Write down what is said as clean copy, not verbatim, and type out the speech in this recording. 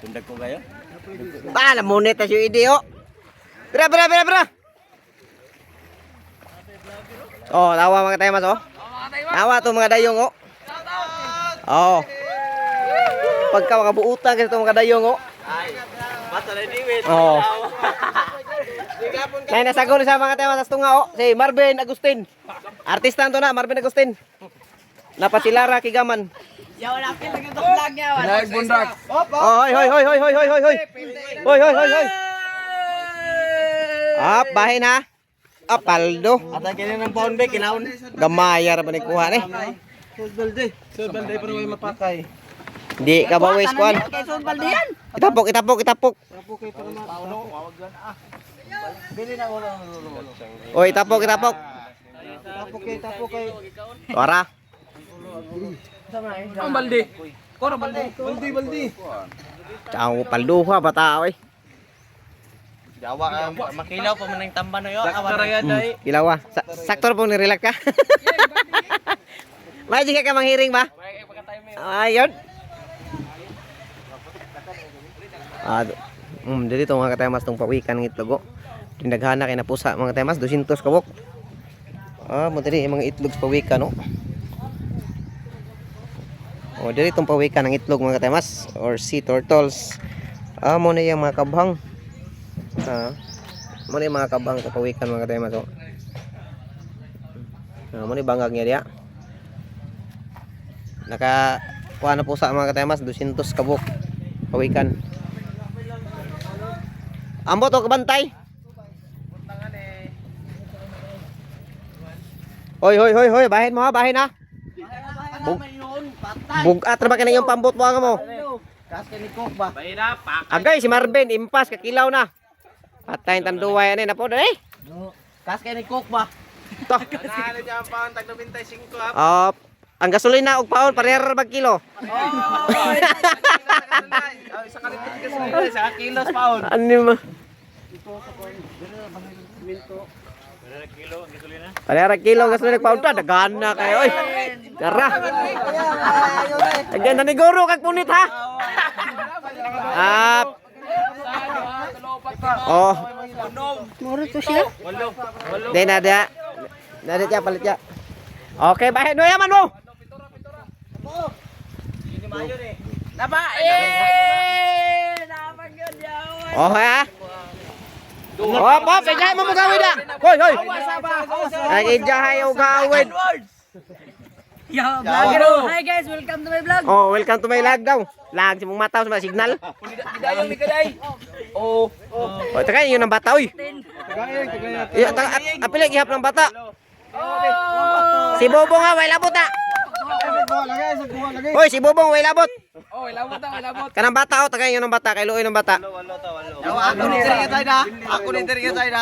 Tundag ko kayo? Alam mo neta si Idi, oh. Bra. Oh, tawa mga tayo mas, oh. Tawa to mga dayong, oh. Oh. Pagka makabuutan kasi itong mga dayong, oh. Basta na diwit. Oh. Nay nasagol sa mga tayo mas tunga, oh. Si Marvin Agustin. Artista to na, Marvin Agustin. Napasilara kigaman. Yaw na pil lagi to vlog niya. Pinag bundak. Oh, hoy. Up, bahin ha. Up, paldo. Ata kini ng pound be kinaon. Gamaya ra ba ni kuha ni? Balde pero may mapatay. Di ka ba wis kuan? Kay Son Baldian. Itapok. Bili na ulo. Oy, itapok. Tapok kay. Ora. Ang balde. Koro balde. Balde. Ciao, paldo ha bata oy. Jawa makilaw pa man ang tamban yo. Awan day. Ilaw ah. Saktor po ni relax ka. May jika ka manghiring ba? Ayun. Dili to mga katayamas tong pawikan ng itlog oh. Tindaghana kay napusa mga katayamas 200 kabok. Mo diri mga itlog sa pawikan no. Oh, diri tong pawikan ng itlog mga katayamas or sea turtles. Mo na yung mga kabhang. Mo na yung mga kabhang sa pawikan mga katayamas oh. Mo ni bangag niya diya. Naka kuha na pusa mga katayamas 200 kabok pawikan. Ambot o kabantay. Hoy, bahin mo ha, bahin ha. Bugat ra ba kanang yung pambot mo mo? Kas kay ni Kok ba? Bayra pak. Agay si Marvin impas kakilaw na. Patayin tanduway ani na po dali. Kas kay ni Kok ba? To. Ano diyan pa ang tag 95 ha? Ang gasolina og paon pareher bag kilo. Isa ka rin kasi sa kilos pound. Ano mo? Pareher kilo gasolina paon ta dagan na kayo oy. Tara. Agyan na ni guro kag punit ha. Oh. Muro to siya. Dai nada. Nada siya palit siya. Okay, bahin mo yaman mo. Napa Napa gyud yaw. Oh ha. Pagay mo gawid na. Hoy. Nag-ijahay og gawid. Yo, vlogger. Hi guys, welcome to my vlog. Oh, welcome to my lag daw. Lag si mong mata sa signal. Dayon ni kaday. Oh. Oh, tagay yun ang bata oy. Apil gihap ng bata. Si Bobong ha, way labot na. Hoy, si Bobong way labot. Oh, labot. Kanang bata oh, tagay yun ang bata, kay luoy ng bata. Ako ni diri tayo na.